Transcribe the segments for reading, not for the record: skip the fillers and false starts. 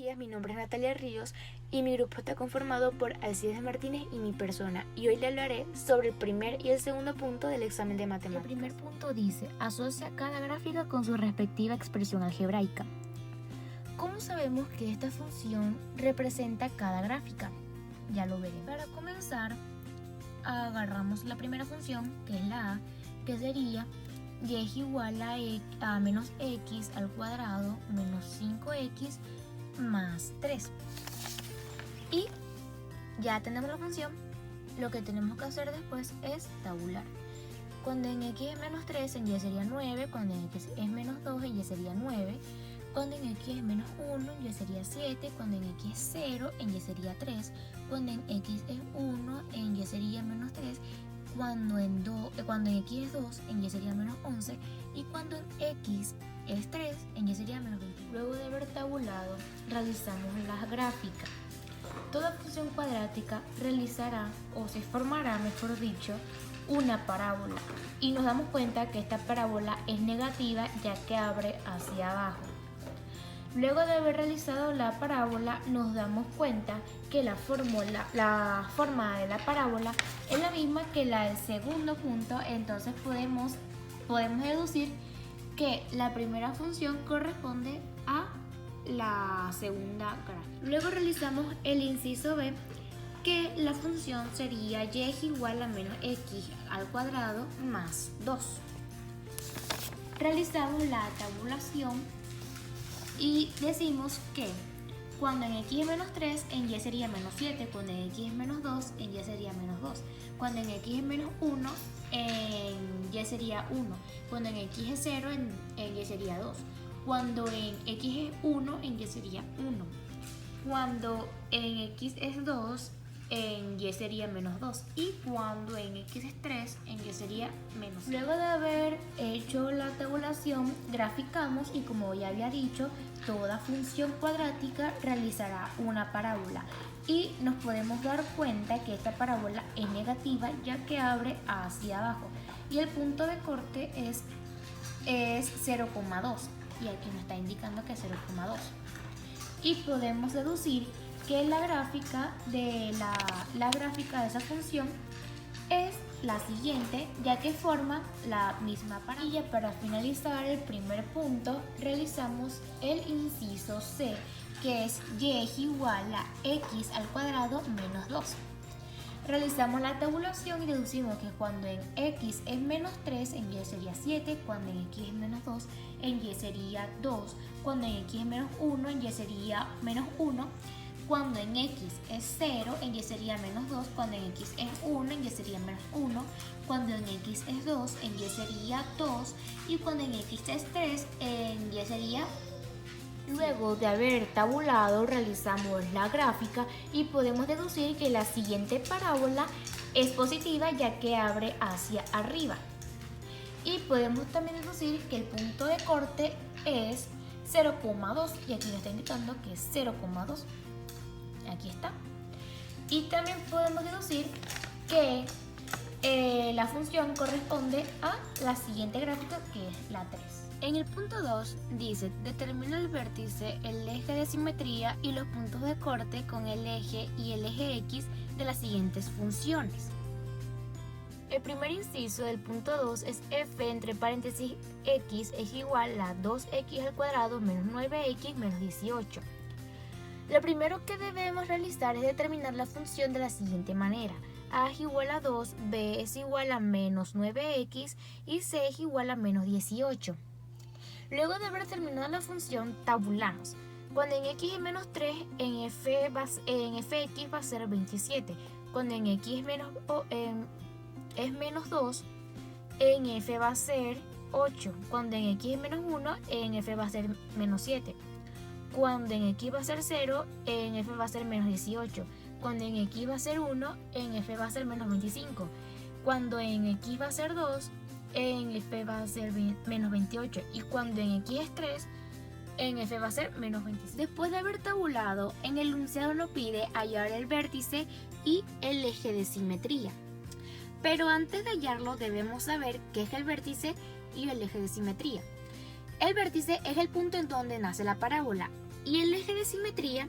días, mi nombre es Natalia Ríos y mi grupo está conformado por Alcides Martínez y mi persona, y hoy le hablaré sobre el primer y el segundo punto del examen de matemáticas. El primer punto dice, asocia cada gráfica con su respectiva expresión algebraica. ¿Cómo sabemos que esta función representa cada gráfica? Ya lo veremos. Para comenzar, agarramos la primera función, que es la a, que sería y es igual a menos x al cuadrado menos 5x más 3. Y ya tenemos la función. Lo que tenemos que hacer después es tabular. Cuando en x es menos 3, en y sería 9. Cuando en x es menos 2, en y sería 9. Cuando en x es menos 1, en y sería 7. Cuando en x es 0, en y sería 3. Cuando en x es 1, en y sería menos 3. Cuando en x es 2, en y sería menos 11. Y cuando en x es 3, en y sería menos 20. Luego de haber tabulado, realizamos las gráficas. Toda función cuadrática realizará, o se formará, mejor dicho, una parábola. Y nos damos cuenta que esta parábola es negativa ya que abre hacia abajo. Luego de haber realizado la parábola, nos damos cuenta que la forma de la parábola es la misma que la del segundo punto, entonces podemos deducir que la primera función corresponde a la segunda gráfica. Luego realizamos el inciso B, que la función sería y es igual a menos x al cuadrado más 2. Realizamos la tabulación y decimos que cuando en x es menos 3, en y sería menos 7. Cuando en x es menos 2, en y sería menos 2. Cuando en x es menos 1, en y sería 1. Cuando en x es 0, en y sería 2. Cuando en x es 1, en y sería 1. Cuando en x es 2, en y sería menos 2. Y cuando en x es 3, en y sería menos 2. Luego de haber hecho la tabulación, graficamos y, como ya había dicho, toda función cuadrática realizará una parábola. Y nos podemos dar cuenta que esta parábola es negativa ya que abre hacia abajo. Y el punto de corte es 0,2. Y aquí nos está indicando que es 0,2. Y podemos deducir que la gráfica de esa función es la siguiente, ya que forma la misma parábola. Y para finalizar el primer punto, realizamos el inciso C, que es y es igual a x al cuadrado menos 2. Realizamos la tabulación y deducimos que cuando en x es menos 3, en y sería 7. Cuando en x es menos 2, en y sería 2. Cuando en x es menos 1, en y sería menos 1. Cuando en x es 0, en y sería menos 2. Cuando en x es 1, en y sería menos 1. Cuando en x es 2, en y sería 2. Y cuando en x es 3, en y sería 1. Luego de haber tabulado, realizamos la gráfica y podemos deducir que la siguiente parábola es positiva ya que abre hacia arriba. Y podemos también deducir que el punto de corte es 0,2 y aquí nos está indicando que es 0,2. Aquí está. Y también podemos deducir que la función corresponde a la siguiente gráfica, que es la 3. En el punto 2 dice, determina el vértice, el eje de simetría y los puntos de corte con el eje y el eje x de las siguientes funciones. El primer inciso del punto 2 es f entre paréntesis x es igual a 2x al cuadrado menos 9x menos 18. Lo primero que debemos realizar es determinar la función de la siguiente manera. A es igual a 2, b es igual a menos 9x y c es igual a menos 18. Luego de haber terminado la función, tabulamos. Cuando en x es menos 3, en fx va a ser 27. Cuando en x es menos 2, en f va a ser 8. Cuando en x es menos 1, en f va a ser menos 7. Cuando en x va a ser 0, en f va a ser menos 18. Cuando en x va a ser 1, en f va a ser menos 25. Cuando en x va a ser 2, en f va a ser menos 28. Y cuando en x es 3, en f va a ser menos 25. Después de haber tabulado, en el enunciado nos pide hallar el vértice y el eje de simetría. Pero antes de hallarlo debemos saber qué es el vértice y el eje de simetría. El vértice es el punto en donde nace la parábola Y el eje de simetría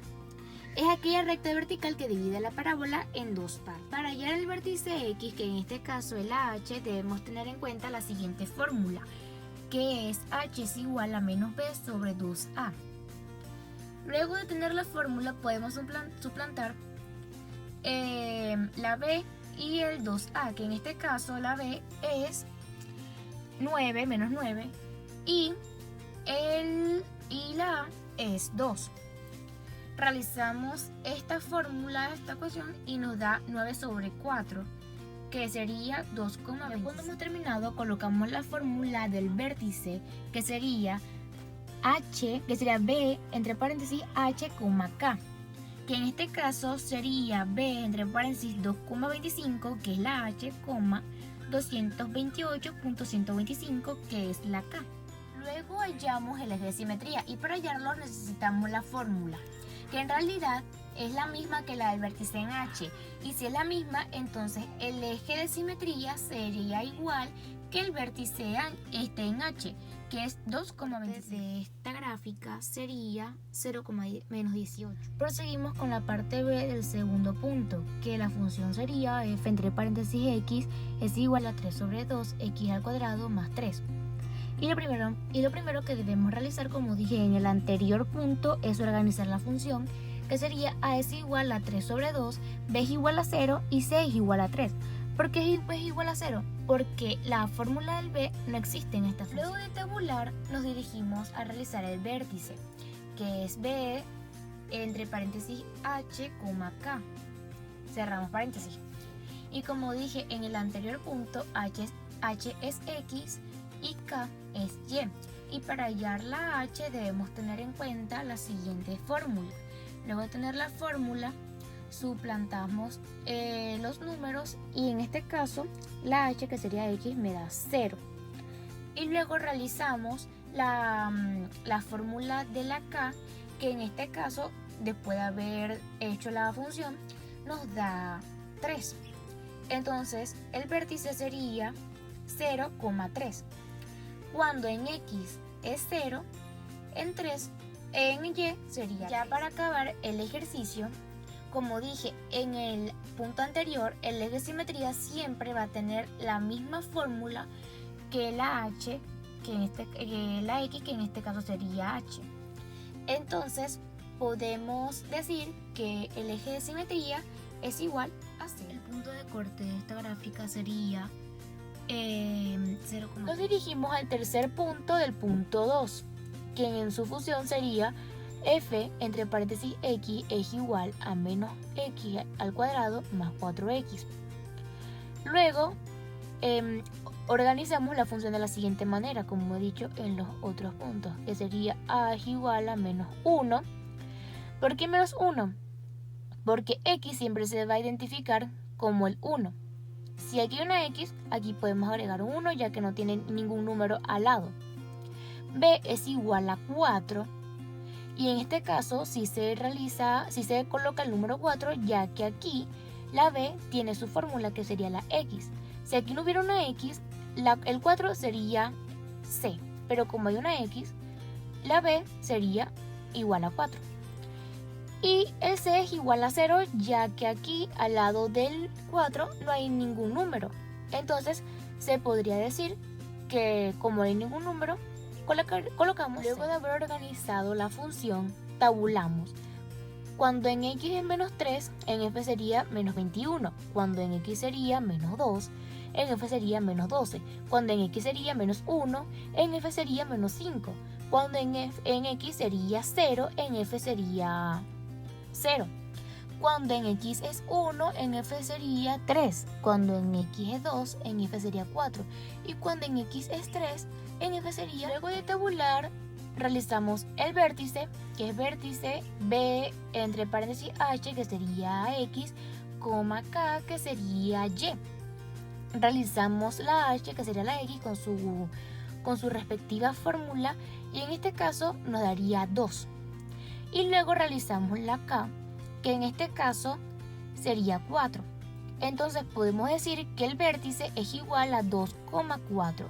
es aquella recta vertical que divide la parábola en dos partes. Para hallar el vértice X, que en este caso es la H, debemos tener en cuenta la siguiente fórmula, que es H es igual a menos B sobre 2A. Luego de tener la fórmula podemos suplantar la B y el 2A, que en este caso la B es 9 menos 9 y la A es 2. Realizamos esta fórmula, esta ecuación, y nos da 9 sobre 4, que sería 2,20. Cuando hemos terminado, colocamos la fórmula del vértice, que sería H, que sería B entre paréntesis H, K, que en este caso sería B entre paréntesis 2,25, que es la H, 228.125, que es la K. Luego hallamos el eje de simetría y para hallarlo necesitamos la fórmula, que en realidad es la misma que la del vértice en H, y si es la misma, entonces el eje de simetría sería igual que el vértice en H, que es 2,20. De esta gráfica sería 0, menos 18. Proseguimos con la parte B del segundo punto, que la función sería f entre paréntesis x es igual a 3 sobre 2 x al cuadrado más 3. Y lo primero que debemos realizar, como dije en el anterior punto, es organizar la función, que sería a es igual a 3 sobre 2, b es igual a 0 y c es igual a 3. ¿Por qué b es igual a 0? Porque la fórmula del b no existe en esta función. Luego de tabular, nos dirigimos a realizar el vértice, que es b entre paréntesis h, k. Cerramos paréntesis. Y como dije en el anterior punto, h es x y k es y. Y para hallar la h debemos tener en cuenta la siguiente fórmula. Luego de tener la fórmula, suplantamos los números y en este caso la h, que sería x, me da 0. Y luego realizamos la fórmula de la k, que en este caso, después de haber hecho la función, nos da 3. Entonces el vértice sería 0,3. Cuando en x es 0, en y sería. Ya para acabar el ejercicio, como dije en el punto anterior, el eje de simetría siempre va a tener la misma fórmula que la h, la x, que en este caso sería h. Entonces podemos decir que el eje de simetría es igual a 0. El punto de corte de esta gráfica sería 0,3. Nos dirigimos al tercer punto del punto 2, que en su función sería f entre paréntesis x es igual a menos x al cuadrado más 4x. Luego organizamos la función de la siguiente manera, como he dicho en los otros puntos, que sería a es igual a menos 1. ¿Por qué menos 1? Porque x siempre se va a identificar como el 1. Si aquí hay una x, aquí podemos agregar un 1, ya que no tiene ningún número al lado. B es igual a 4. Y en este caso, si se coloca el número 4, ya que aquí la B tiene su fórmula, que sería la x. Si aquí no hubiera una x, el 4 sería C. Pero como hay una x, la B sería igual a 4. Y el C es igual a 0, ya que aquí al lado del 4 no hay ningún número. Entonces se podría decir que como no hay ningún número, colocamos. Luego de haber organizado la función, tabulamos. Cuando en x es menos 3, en f sería menos 21. Cuando en x sería menos 2, en f sería menos 12. Cuando en x sería menos 1, en f sería menos 5. Cuando en x sería 0, en f sería 0. Cuando en x es 1, en f sería 3. Cuando en x es 2, en f sería 4. Y cuando en x es 3, en f sería. Luego de tabular, realizamos el vértice, que es vértice b entre paréntesis h, que sería x, k, que sería y. Realizamos la h, que sería la x, con su respectiva fórmula, y en este caso nos daría 2. Y luego realizamos la k, que en este caso sería 4. Entonces podemos decir que el vértice es igual a 2,4.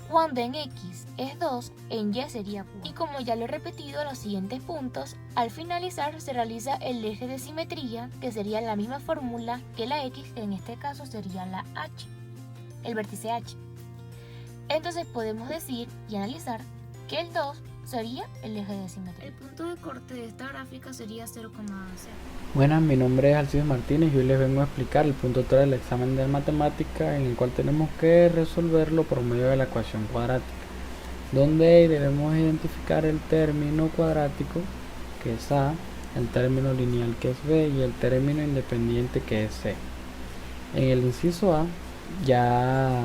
Cuando en X es 2, en Y sería 4. Y como ya lo he repetido en los siguientes puntos, al finalizar se realiza el eje de simetría, que sería la misma fórmula que la X, que en este caso sería la H, el vértice H. Entonces podemos decir y analizar que el 2 sería el eje de simetría. El punto de corte de esta gráfica sería 0,0. Buenas, mi nombre es Alcides Martínez y hoy les vengo a explicar el punto 3 del examen de matemática, en el cual tenemos que resolverlo por medio de la ecuación cuadrática, donde debemos identificar el término cuadrático, que es A, el término lineal, que es B, y el término independiente, que es C. En el inciso A ya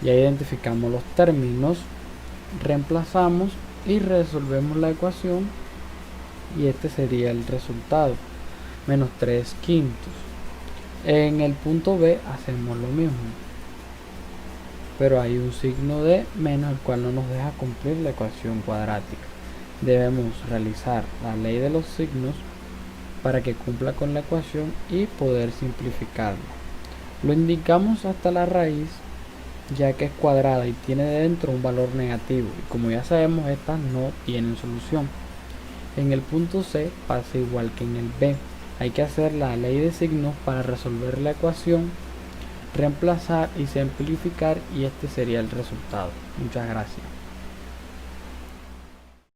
identificamos los términos, reemplazamos y resolvemos la ecuación, y este sería el resultado, menos 3/5. En el punto B hacemos lo mismo, pero hay un signo de menos, el cual no nos deja cumplir la ecuación cuadrática. Debemos realizar la ley de los signos para que cumpla con la ecuación y poder simplificarlo. Lo indicamos hasta la raíz, ya que es cuadrada y tiene dentro un valor negativo, y como ya sabemos, estas no tienen solución. En el punto C pasa igual que en el B. Hay que hacer la ley de signos para resolver la ecuación, reemplazar y simplificar, y este sería el resultado. Muchas gracias.